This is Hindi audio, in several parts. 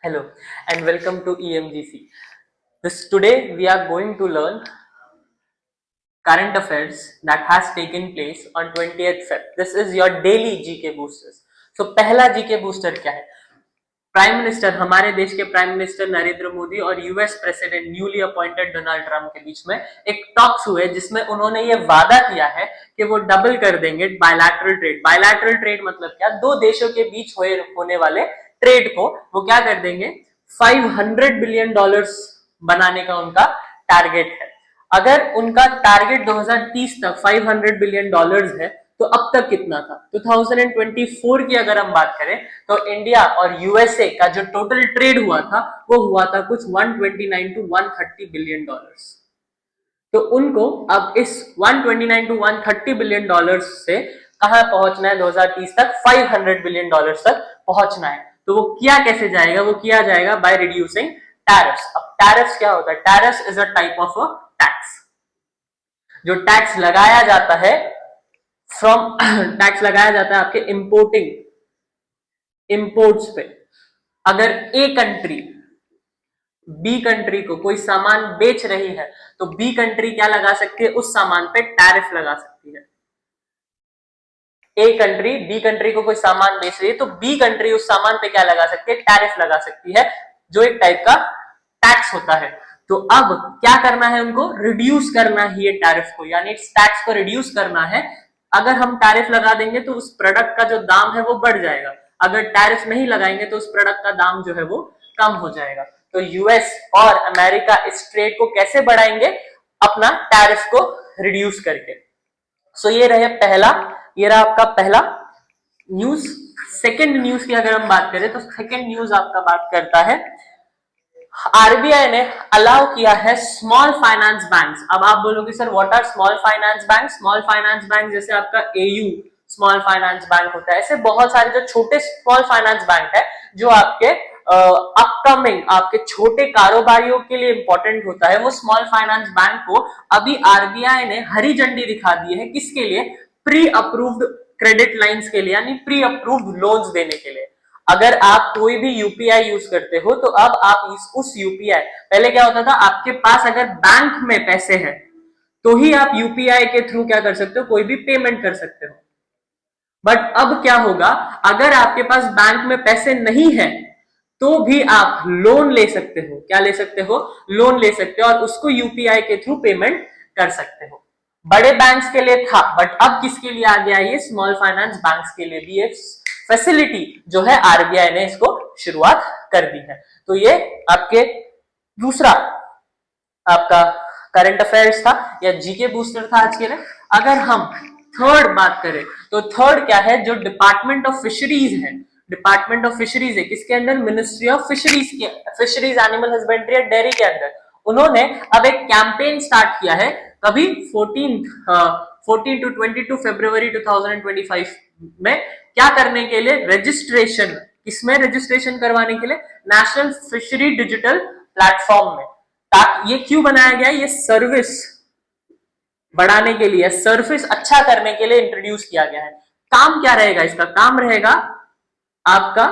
Hello and welcome to EMGC. Today we are going to learn current affairs that has taken place on 20th Feb. This is your daily GK boosters. So पहला GK booster क्या है? प्राइम मिनिस्टर, हमारे देश के प्राइम मिनिस्टर नरेंद्र मोदी और US president newly appointed Donald Trump के बीच में एक टॉक्स हुए जिसमें उन्होंने ये वादा किया है कि वो डबल कर देंगे बायलैटरल ट्रेड। बायलैटरल ट्रेड मतलब क्या? दो देशों के बीच होने वाले ट्रेड को वो क्या कर देंगे, $500 बिलियन बनाने का उनका टारगेट है। अगर उनका टारगेट 2030 तक $500 बिलियन है तो अब तक कितना था? 2024 की अगर हम बात करें तो इंडिया और यूएसए का जो टोटल ट्रेड हुआ था वो हुआ था कुछ 129 टू 130 बिलियन डॉलर्स। तो उनको अब इस 129 टू 130 बिलियन डॉलर्स से कहां पहुंचना है? 2030 तक $500 बिलियन तक पहुंचना है। तो वो किया कैसे जाएगा? वो किया जाएगा बाय रिड्यूसिंग टैरिफ्स। अब टैरिफ्स क्या होता है? Tariffs is a type of a tax. जो टैक्स लगाया जाता है टैक्स लगाया जाता है आपके इंपोर्ट्स पे। अगर ए कंट्री बी कंट्री को कोई सामान बेच रही है तो बी कंट्री क्या लगा सकती है? उस सामान पे टैरिफ लगा सकती है। ए कंट्री बी कंट्री को कोई सामान बेच रही है तो बी कंट्री उस सामान पे क्या लगा सकती है? टैरिफ लगा सकती है, जो एक टाइप का टैक्स होता है। तो अब क्या करना है? उनको रिड्यूस करना ही है टैरिफ को, यानी टैक्स को रिड्यूस करना है। अगर हम टैरिफ लगा देंगे तो उस प्रोडक्ट का जो दाम है वो बढ़ जाएगा, अगर टैरिफ नहीं लगाएंगे तो उस प्रोडक्ट का दाम जो है वो कम हो जाएगा। तो यूएस और अमेरिका इस ट्रेड को कैसे बढ़ाएंगे? अपना टैरिफ को रिड्यूस करके। सो ये रहा आपका पहला न्यूज। सेकंड न्यूज की अगर हम बात करें तो सेकंड न्यूज आपका बात करता है, आरबीआई ने अलाउ किया है स्मॉल फाइनेंस बैंक्स। अब आप बोलोगे sir what are small finance bank? Small finance bank जैसे आपका एयू स्मॉल फाइनेंस बैंक होता है, ऐसे बहुत सारे जो छोटे स्मॉल फाइनेंस बैंक है जो आपके अपकमिंग आपके छोटे कारोबारियों के लिए इंपॉर्टेंट होता है, वो स्मॉल फाइनेंस बैंक को अभी आरबीआई ने हरी झंडी दिखा दी है। किसके लिए? प्री अप्रूव्ड क्रेडिट लाइंस के लिए, यानी प्री अप्रूव्ड लोन्स देने के लिए। अगर आप कोई भी यूपीआई यूज करते हो तो अब आप उस यूपीआई, पहले क्या होता था, आपके पास अगर बैंक में पैसे हैं तो ही आप यूपीआई के थ्रू क्या कर सकते हो? कोई भी पेमेंट कर सकते हो। बट अब क्या होगा? अगर आपके पास बैंक में पैसे नहीं है तो भी आप लोन ले सकते हो। क्या ले सकते हो? लोन ले सकते हो और उसको यूपीआई के थ्रू पेमेंट कर सकते हो। बड़े बैंक्स के लिए था, बट अब किसके लिए आ गया? ये स्मॉल फाइनेंस बैंक्स के लिए भी एक फैसिलिटी जो है आरबीआई ने इसको शुरुआत कर दी है। तो ये आपके दूसरा आपका करंट अफेयर्स था या जीके बूस्टर था आज के लिए। अगर हम थर्ड बात करें तो थर्ड क्या है? जो डिपार्टमेंट ऑफ फिशरीज है, डिपार्टमेंट ऑफ फिशरीज है किसके अंदर? मिनिस्ट्री ऑफ फिशरीज के, फिशरीज एनिमल हस्बेंड्री और डेयरी के अंदर। उन्होंने अब एक कैंपेन स्टार्ट किया है, कभी 14 टू 22 फरवरी 2025 में। क्या करने के लिए? रजिस्ट्रेशन। किसमें रजिस्ट्रेशन करवाने के लिए? नेशनल फिशरी डिजिटल प्लेटफॉर्म में। ताकि ये क्यों बनाया गया? ये सर्विस बढ़ाने के लिए, सर्विस अच्छा करने के लिए इंट्रोड्यूस किया गया है। काम क्या रहेगा इसका? काम रहेगा आपका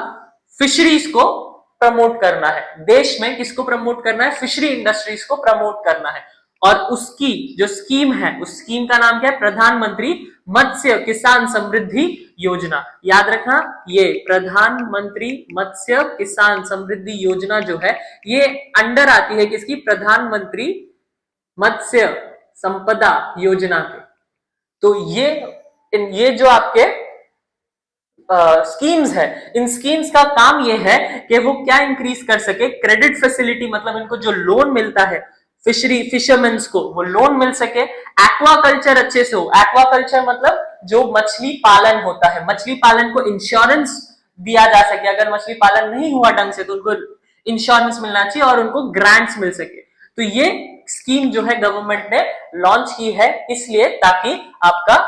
फिशरीज को प्रमोट करना है। देश में किसको प्रमोट करना है? फिशरी इंडस्ट्रीज को प्रमोट करना है। और उसकी जो स्कीम है, उस स्कीम का नाम क्या है? प्रधानमंत्री मत्स्य किसान समृद्धि योजना। याद रखना, ये प्रधानमंत्री मत्स्य किसान समृद्धि योजना जो है ये अंडर आती है किसकी? प्रधानमंत्री मत्स्य संपदा योजना के। तो ये जो आपके स्कीम्स है, इन स्कीम्स का काम ये है कि वो क्या इंक्रीज कर सके? क्रेडिट फैसिलिटी, मतलब इनको जो लोन मिलता है फिशरमैन्स को, वो लोन मिल सके। एक्वाकल्चर अच्छे से हो। एक्वाकल्चर मतलब जो मछली पालन होता है, मछली पालन को इंश्योरेंस दिया जा सके। अगर मछली पालन नहीं हुआ ढंग से तो उनको इंश्योरेंस मिलना चाहिए और उनको ग्रांट्स मिल सके। तो ये स्कीम जो है गवर्नमेंट ने लॉन्च की है, इसलिए ताकि आपका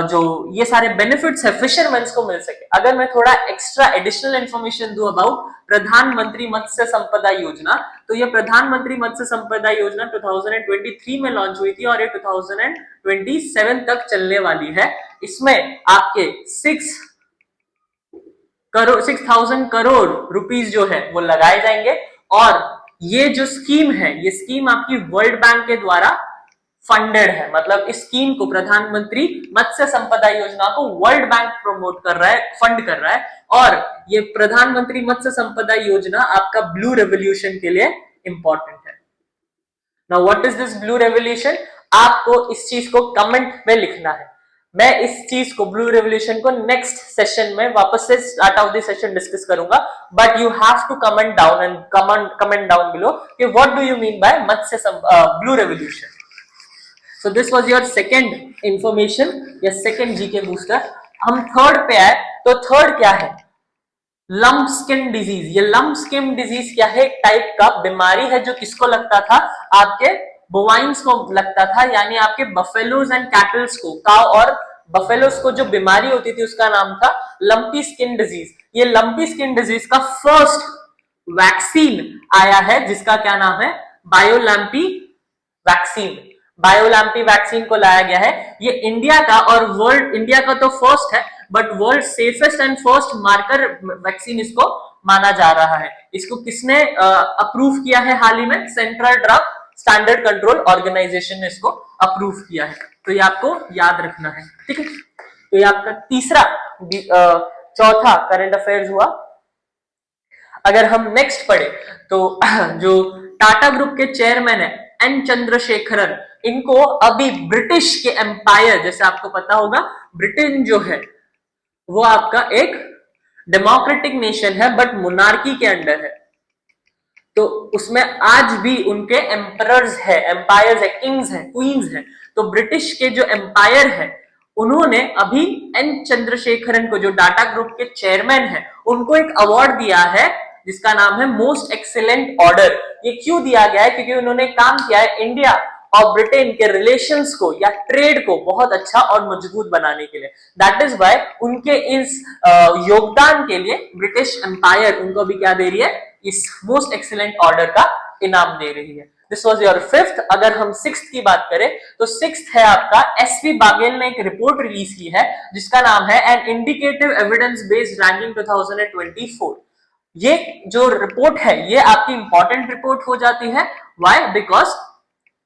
जो ये सारे बेनिफिट्स है फिशरमैन्स को मिल सके। अगर मैं थोड़ा एक्स्ट्रा एडिशनल इंफॉर्मेशन दूं अबाउट प्रधानमंत्री मत्स्य संपदा योजना, तो ये प्रधानमंत्री मत्स्य संपदा योजना 2023 में लॉन्च हुई थी और ये 2027 तक चलने वाली है। इसमें आपके 6 6,000 करोड़ रुपीस जो है वो लगाए जाएंगे। और ये जो स्कीम है, ये स्कीम आपकी वर्ल्ड बैंक के द्वारा फंडेड है। मतलब इस स्कीम को प्रधानमंत्री मत्स्य संपदा योजना को वर्ल्ड बैंक प्रमोट कर रहा है, फंड कर रहा है। और ये प्रधानमंत्री मत्स्य संपदा योजना आपका ब्लू रेवोल्यूशन के लिए इंपॉर्टेंट है। Now what is this blue revolution? आपको इस चीज को कमेंट में लिखना है। मैं इस चीज को, ब्लू रेवोल्यूशन को, नेक्स्ट सेशन में वापस से start off the session discuss करूंगा, but you have to comment down and comment down below कि what do you mean by मत्स्य blue revolution. So this was your second information या सेकंड जीके बूस्टर। हम थर्ड पे आए, तो थर्ड क्या है? Lump skin disease. ये लंप स्किन डिजीज क्या है? एक टाइप का बीमारी है जो किसको लगता था? आपके बोवाइंस को लगता था, यानी आपके बफेलोज एंड कैटल्स को, काउ और बफेलोज को जो बीमारी होती थी उसका नाम था लंपी स्किन डिजीज। ये लंपी स्किन डिजीज का फर्स्ट वैक्सीन आया है जिसका क्या नाम है? बायोलैम्पी वैक्सीन। बायोलैम्पी वैक्सीन को लाया गया है। ये इंडिया का और वर्ल्ड, इंडिया का तो फर्स्ट है, but world safest and first marker vaccine इसको माना जा रहा है। इसको किसने अप्रूव किया है हाल ही में? Central Drug Standard Control Organisation ने इसको अप्रूव किया है। तो ये आपको याद रखना है, ठीक है। तो ये आपका तीसरा चौथा करंट अफेयर्स हुआ। अगर हम नेक्स्ट पढ़े तो जो टाटा ग्रुप के चेयरमैन है एन चंद्रशेखरन, इनको अभी ब्रिटिश के एम्पायर, जैसे आपको पता होगा ब्रिटेन जो है वो आपका एक डेमोक्रेटिक नेशन है बट मोनार्की के अंडर है। तो उसमें आज भी उनके एम्परर्स है, एम्पायर्स है, किंग्स है, क्वींस है। तो ब्रिटिश के जो एम्पायर है उन्होंने अभी एन चंद्रशेखरन को, जो टाटा ग्रुप के चेयरमैन है, उनको एक अवार्ड दिया है जिसका नाम है मोस्ट एक्सीलेंट ऑर्डर। ये क्यों दिया गया है? क्योंकि उन्होंने काम किया है इंडिया और ब्रिटेन के रिलेशंस को या ट्रेड को बहुत अच्छा और मजबूत बनाने के लिए। दैट इज वाई उनके इस योगदान के लिए ब्रिटिश एम्पायर उनको अभी क्या दे रही है? इस मोस्ट एक्सीलेंट ऑर्डर का इनाम दे रही है। This was your fifth. अगर हम सिक्स्थ की बात करें तो सिक्स्थ है आपका, एसपी बाघेल ने एक रिपोर्ट रिलीज की है जिसका नाम है an indicative evidence based ranking 2024। ये जो रिपोर्ट है ये आपकी इंपॉर्टेंट रिपोर्ट हो जाती है। व्हाई? बिकॉज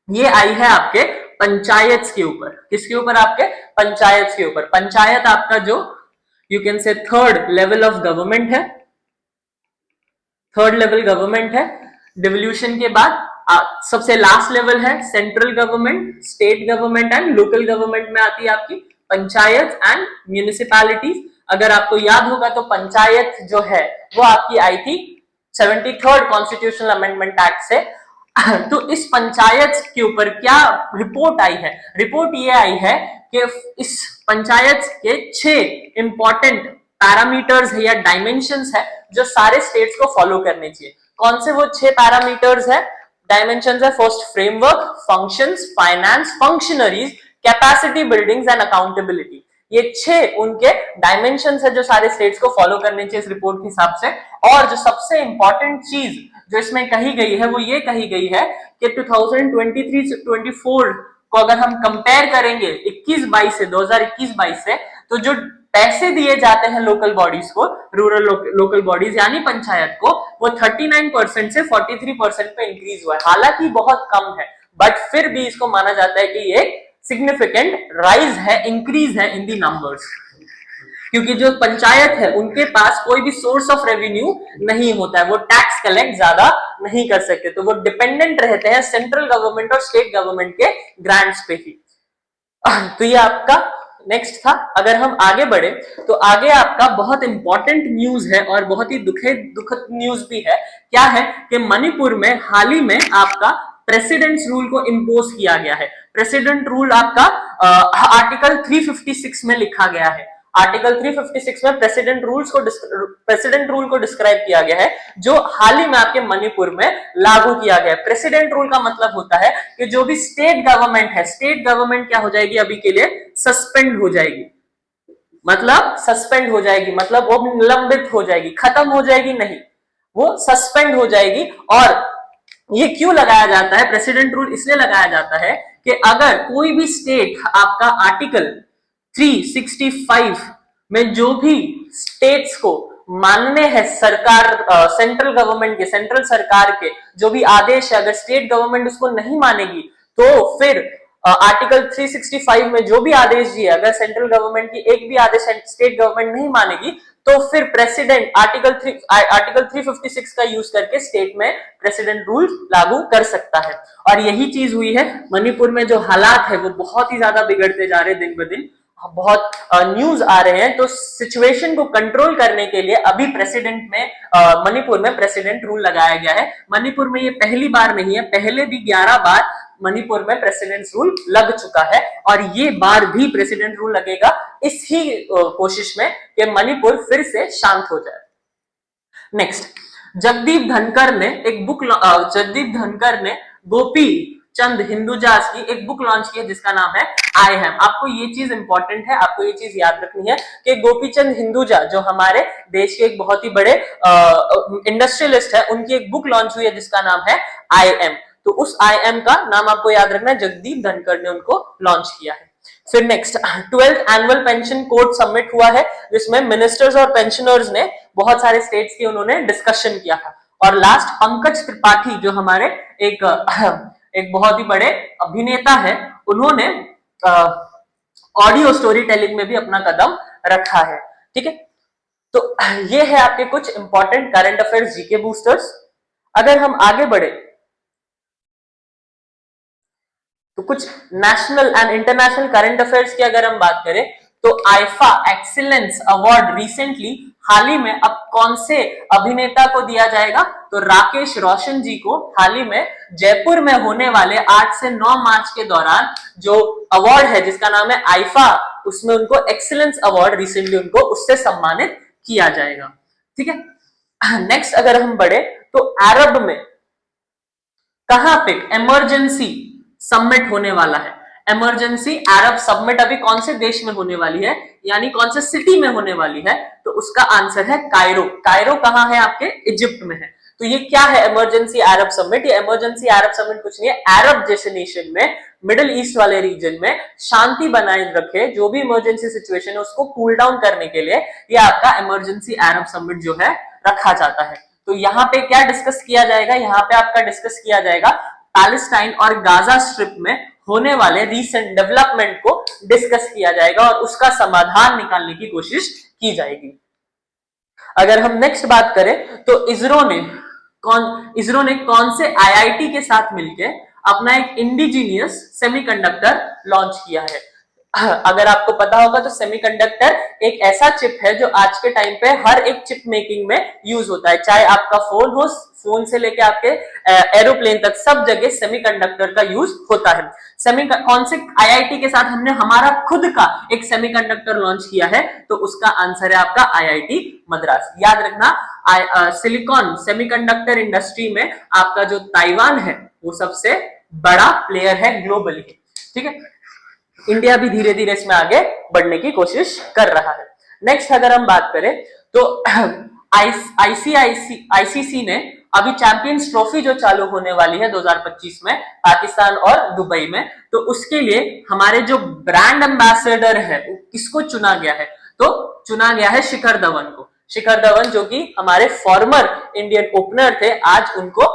ये आई है आपके पंचायत के ऊपर। किसके ऊपर? आपके पंचायत के ऊपर। पंचायत आपका जो you can say third level of government है, थर्ड लेवल गवर्नमेंट है। डिवोल्यूशन के बाद सबसे लास्ट लेवल है central government, state government and local government में आती है आपकी पंचायत एंड म्यूनिसिपैलिटीज। अगर आपको याद होगा तो पंचायत जो है वो आपकी आई थी 73rd कॉन्स्टिट्यूशनल अमेंडमेंट एक्ट से। तो इस पंचायत के ऊपर क्या रिपोर्ट आई है? रिपोर्ट ये आई है कि इस पंचायत के 6 इंपॉर्टेंट पैरामीटर्स है या डायमेंशंस है जो सारे स्टेट्स को फॉलो करने चाहिए। कौन से वो 6 पैरामीटर्स है, डायमेंशंस है? First framework, functions, finance, functionaries, capacity buildings and accountability. ये 6 उनके डायमेंशंस है जो सारे स्टेट्स को फॉलो करने चाहिए इस रिपोर्ट के हिसाब से। और जो सबसे इंपॉर्टेंट चीज जो इसमें कही गई है वो ये कही गई है कि 2023 से 24 को अगर हम कंपेयर करेंगे 21-22 से, 2021-22 से, तो जो पैसे दिए जाते हैं लोकल बॉडीज को, रूरल लोकल बॉडीज यानी पंचायत को, वो 39% से 43% पे इंक्रीज हुआ है। हालांकि बहुत कम है बट फिर भी इसको माना जाता है कि ये सिग्निफिकेंट राइज है, इंक्रीज है इन दी नंबर्स। क्योंकि जो पंचायत है उनके पास कोई भी सोर्स ऑफ रेवेन्यू नहीं होता है, वो टैक्स कलेक्ट ज्यादा नहीं कर सकते, तो वो डिपेंडेंट रहते हैं सेंट्रल गवर्नमेंट और स्टेट गवर्नमेंट के ग्रांट्स पे ही। तो ये आपका नेक्स्ट था। अगर हम आगे बढ़े तो आगे आपका बहुत इंपॉर्टेंट न्यूज है और बहुत ही दुखद न्यूज भी है। क्या है कि मणिपुर में हाल ही में आपका प्रेसिडेंट्स रूल को इम्पोज किया गया है। प्रेसिडेंट रूल आपका आर्टिकल 356 में लिखा गया है। आर्टिकल 356 में प्रेसिडेंट रूल को डिस्क्राइब किया गया है जो हाल ही में आपके मणिपुर में लागू किया गया है। प्रेसिडेंट रूल का मतलब होता है कि जो भी स्टेट गवर्नमेंट है, स्टेट गवर्नमेंट क्या हो जाएगी अभी के लिए? सस्पेंड हो जाएगी। मतलब सस्पेंड हो जाएगी मतलब वो निलंबित हो जाएगी, खत्म हो जाएगी नहीं, वो सस्पेंड हो जाएगी। और ये क्यों लगाया जाता है? प्रेसिडेंट रूल इसलिए लगाया जाता है कि अगर कोई भी स्टेट आपका आर्टिकल 365 में जो भी स्टेट्स को मानने हैं सरकार, सेंट्रल गवर्नमेंट के, सेंट्रल सरकार के जो भी आदेश है, अगर स्टेट गवर्नमेंट उसको नहीं मानेगी तो फिर आर्टिकल 365 में जो भी आदेश दिए, अगर सेंट्रल गवर्नमेंट की एक भी आदेश स्टेट गवर्नमेंट नहीं मानेगी तो फिर प्रेसिडेंट आर्टिकल 356 का यूज करके स्टेट में प्रेसिडेंट रूल लागू कर सकता है। और यही चीज हुई है मणिपुर में। जो हालात है वो बहुत ही ज्यादा बिगड़ते जा रहे हैं दिन ब दिन, बहुत न्यूज आ रहे हैं। तो सिचुएशन को कंट्रोल करने के लिए अभी प्रेसिडेंट में मणिपुर में प्रेसिडेंट रूल लगाया गया है। मणिपुर में ये पहली बार नहीं है, पहले भी 11 बार मणिपुर में प्रेसिडेंट रूल लग चुका है और ये बार भी प्रेसिडेंट रूल लगेगा इसी कोशिश में कि मणिपुर फिर से शांत हो जाए। नेक्स्ट, जगदीप धनकर ने गोपी चंद हिंदुजास की एक बुक लॉन्च की है जिसका नाम है आई एम। आपको ये चीज इंपॉर्टेंट है, आपको ये चीज याद रखनी है कि गोपीचंद हिंदुजा जो हमारे देश के एक बहुत ही बड़े इंडस्ट्रियलिस्ट है, उनकी एक बुक लॉन्च हुई है जिसका नाम है आई एम। तो उस आई एम का नाम आपको याद रखना है, जगदीप धनखड़ ने उनको लॉन्च किया है। फिर next, 12th annual pension code submit हुआ है जिसमें मिनिस्टर्स और पेंशनर्स ने बहुत सारे स्टेट्स की उन्होंने डिस्कशन किया था। और लास्ट, पंकज त्रिपाठी जो हमारे एक बहुत ही बड़े अभिनेता है, उन्होंने ऑडियो स्टोरी टेलिंग में भी अपना कदम रखा है। ठीक है, तो ये है आपके कुछ important current affairs GK boosters. अगर हम आगे बढ़े तो कुछ national and international current affairs की अगर हम बात करें तो आईफा एक्सीलेंस अवार्ड रिसेंटली हाल ही में अब कौन से अभिनेता को दिया जाएगा? तो राकेश रोशन जी को हाल ही में जयपुर में होने वाले 8 से 9 मार्च के दौरान जो अवार्ड है जिसका नाम है आईफा, उसमें उनको एक्सीलेंस अवार्ड रिसेंटली उनको उससे सम्मानित किया जाएगा। ठीक है, नेक्स्ट अगर हम बढ़े तो अरब में कहां पे इमरजेंसी सबमिट होने वाला है? इमरजेंसी अरब सबमिट अभी कौन से देश में होने वाली है, यानी कौन से सिटी में होने वाली है? तो उसका आंसर है कायरो। कायरो कहां है? आपके इजिप्ट में है। तो ये क्या है इमरजेंसी अरब सबमिट? ये इमरजेंसी अरब सबमिट कुछ नहीं है, अरब जैसे नेशन में, मिडिल ईस्ट वाले रीजन में शांति बनाए रखे, जो भी इमरजेंसी सिचुएशन है उसको कूल डाउन करने के लिए ये आपका इमरजेंसी अरब सबमिट जो है रखा जाता है। तो यहाँ पे क्या डिस्कस किया जाएगा? यहाँ पे आपका डिस्कस किया जाएगा पैलेस्टाइन और गाजा स्ट्रिप में होने वाले रीसेंट डेवलपमेंट को डिस्कस किया जाएगा और उसका समाधान निकालने की कोशिश की जाएगी। अगर हम नेक्स्ट बात करें तो इसरो ने कौन से आईआईटी के साथ मिलकर अपना एक इंडिजीनियस सेमीकंडक्टर लॉन्च किया है? अगर आपको पता होगा तो सेमीकंडक्टर एक ऐसा चिप है जो आज के टाइम पे हर एक चिप मेकिंग में यूज होता है, चाहे आपका फोन हो, फोन से लेके आपके एरोप्लेन तक सब जगह सेमीकंडक्टर का यूज होता है। कौन से आईआईटी के साथ हमने हमारा खुद का एक सेमीकंडक्टर लॉन्च किया है? तो उसका आंसर है आपका आईआईटी मद्रास। याद रखना, सिलिकॉन सेमीकंडक्टर इंडस्ट्री में आपका जो ताइवान है वो सबसे बड़ा प्लेयर है ग्लोबली। ठीक है, इंडिया भी धीरे धीरे इसमें आगे बढ़ने की कोशिश कर रहा है। नेक्स्ट अगर हम बात करें तो आईसीसी ने अभी चैंपियंस ट्रॉफी जो चालू होने वाली है 2025 में पाकिस्तान और दुबई में, तो उसके लिए हमारे जो ब्रांड एम्बेसडर है किसको चुना गया है? तो चुना गया है शिखर धवन को। शिखर धवन जो कि हमारे फॉर्मर इंडियन ओपनर थे, आज उनको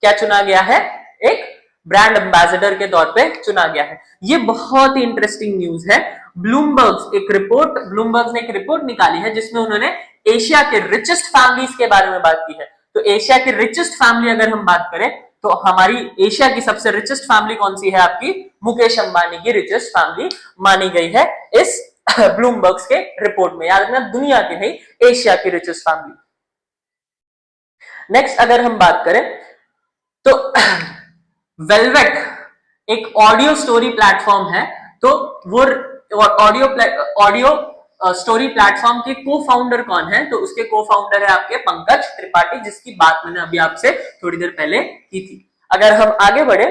क्या चुना गया है? एक ब्रांड एम्बेसडर के तौर पे चुना गया है। ये बहुत ही इंटरेस्टिंग न्यूज है। ब्लूमबर्ग ने एक रिपोर्ट निकाली है जिसमें उन्होंने एशिया के रिचेस्ट फैमिलीज के बारे में बात की है। तो एशिया की रिचेस्ट फैमिली अगर हम बात करें तो हमारी एशिया की सबसे रिचेस्ट फैमिली कौन सी है? आपकी मुकेश अंबानी की रिचेस्ट फैमिली मानी गई है इस ब्लूमबर्ग के रिपोर्ट में। याद रखना, दुनिया की नहीं, एशिया की रिचेस्ट फैमिली। नेक्स्ट अगर हम बात करें तो वेलवेट एक ऑडियो स्टोरी प्लेटफॉर्म है। तो वो ऑडियो स्टोरी प्लेटफॉर्म के को फाउंडर कौन है? तो उसके को फाउंडर है आपके पंकज त्रिपाठी, जिसकी बात मैंने अभी आपसे थोड़ी देर पहले की थी। अगर हम आगे बढ़े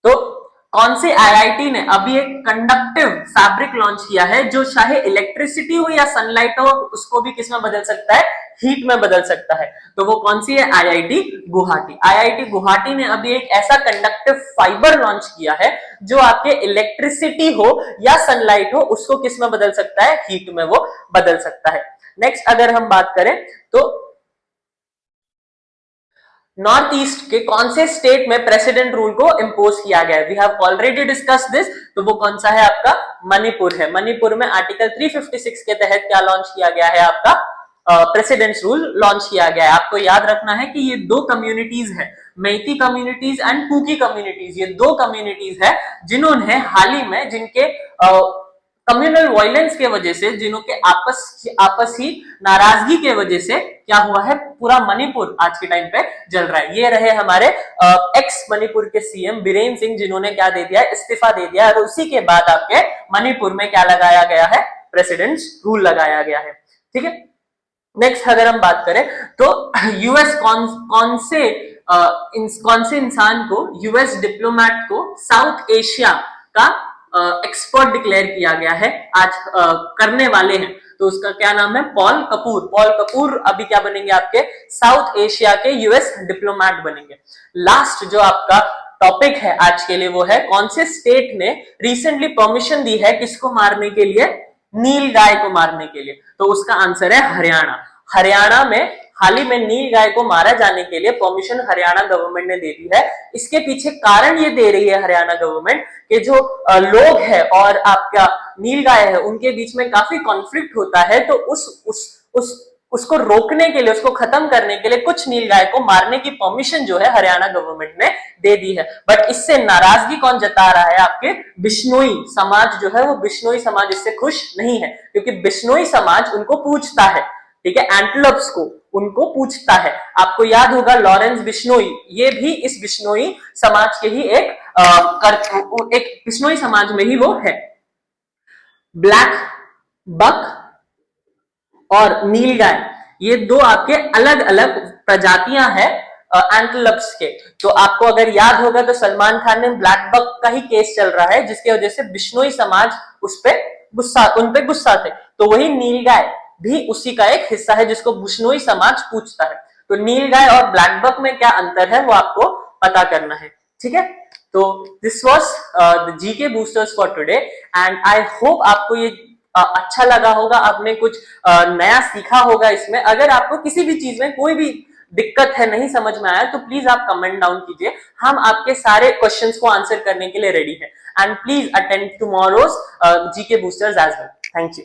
तो कौन से आईआईटी ने अभी एक कंडक्टिव फैब्रिक लॉन्च किया है जो चाहे इलेक्ट्रिसिटी हो या सनलाइट हो उसको भी किसमें बदल सकता है? हीट में बदल सकता है। तो वो कौन सी है? आईआईटी गुवाहाटी। आईआईटी गुवाहाटी ने अभी एक ऐसा कंडक्टिव फाइबर लॉन्च किया है जो आपके इलेक्ट्रिसिटी हो या सनलाइट हो उसको किसमें बदल सकता है? हीट में वो बदल सकता है। नेक्स्ट अगर हम बात करें तो नॉर्थ ईस्ट के कौन से स्टेट में प्रेसिडेंट रूल को इम्पोज किया गया है? We have already discuss this, तो वो कौन सा है आपका? मणिपुर है। मणिपुर में आर्टिकल 356 के तहत क्या लॉन्च किया गया है? आपका प्रेसिडेंट्स रूल लॉन्च किया गया है। आपको याद रखना है कि ये दो कम्युनिटीज है, Meitei communities and cookie communities, ये दो कम्युनिटीज है जिन्होंने हाल ही में जिनके कम्युनल वायलेंस के वजह से, जिन्हों के आपसी नाराजगी के वजह से क्या हुआ है, पूरा मणिपुर आज के टाइम पे जल रहा है। ये रहे हमारे एक्स मणिपुर के सीएम बीरेन सिंह, जिन्होंने क्या दे दिया, इस्तीफा दे दिया, और उसी के बाद आपके मणिपुर में क्या लगाया गया है? प्रेसिडेंट्स रूल लगाया गया है। ठीक है, नेक्स्ट अगर हम बात करें तो यूएस कौन से इंसान को, यूएस डिप्लोमैट को साउथ एशिया का एक्सपर्ट डिक्लेयर किया गया है, आज करने वाले हैं, तो उसका क्या नाम है? पॉल कपूर। पॉल कपूर अभी क्या बनेंगे? आपके साउथ एशिया के यूएस डिप्लोमैट बनेंगे। लास्ट जो आपका टॉपिक है आज के लिए वो है, कौन से स्टेट ने रिसेंटली परमिशन दी है किसको मारने के लिए? नील गाय को मारने के लिए। तो उसका आंसर है हरियाणा। हरियाणा में हाल ही में नील गाय को मारा जाने के लिए परमिशन हरियाणा गवर्नमेंट ने दे दी है। इसके पीछे कारण ये दे रही है हरियाणा गवर्नमेंट कि जो लोग है और आपका नील गाय है उनके बीच में काफी कॉन्फ्लिक्ट होता है, तो उसको रोकने के लिए, उसको खत्म करने के लिए कुछ नील गाय को मारने की परमिशन जो है हरियाणा गवर्नमेंट ने दे दी है। बट इससे नाराजगी कौन जता रहा है? आपके बिश्नोई समाज जो है, वो बिश्नोई समाज इससे खुश नहीं है, क्योंकि बिश्नोई समाज उनको पूछता है, ठीक है, एंटेलोप्स को उनको पूछता है। आपको याद होगा लॉरेंस बिश्नोई, ये भी इस बिश्नोई समाज के ही एक बिश्नोई समाज में ही वो है। ब्लैक बक और नीलगाय, ये दो आपके अलग अलग प्रजातियां हैं एंटेलोप्स के। तो आपको अगर याद होगा तो सलमान खान ने ब्लैक बक का ही केस चल रहा है, जिसकी वजह से बिश्नोई समाज उन पे गुस्सा थे। तो वही नीलगाय भी उसी का एक हिस्सा है जिसको बिश्नोई समाज पूछता है। तो नीलगाय और ब्लैक बक में क्या अंतर है वो आपको पता करना है। ठीक है, तो this was the GK boosters for today and I hope आपको ये अच्छा लगा होगा, आपने कुछ नया सीखा होगा इसमें। अगर आपको किसी भी चीज में कोई भी दिक्कत है, नहीं समझ में आया, तो प्लीज आप कमेंट डाउन कीजिए, हम आपके सारे क्वेश्चंस को आंसर करने के लिए रेडी है। And please attend tomorrow's GK boosters as well. Thank you.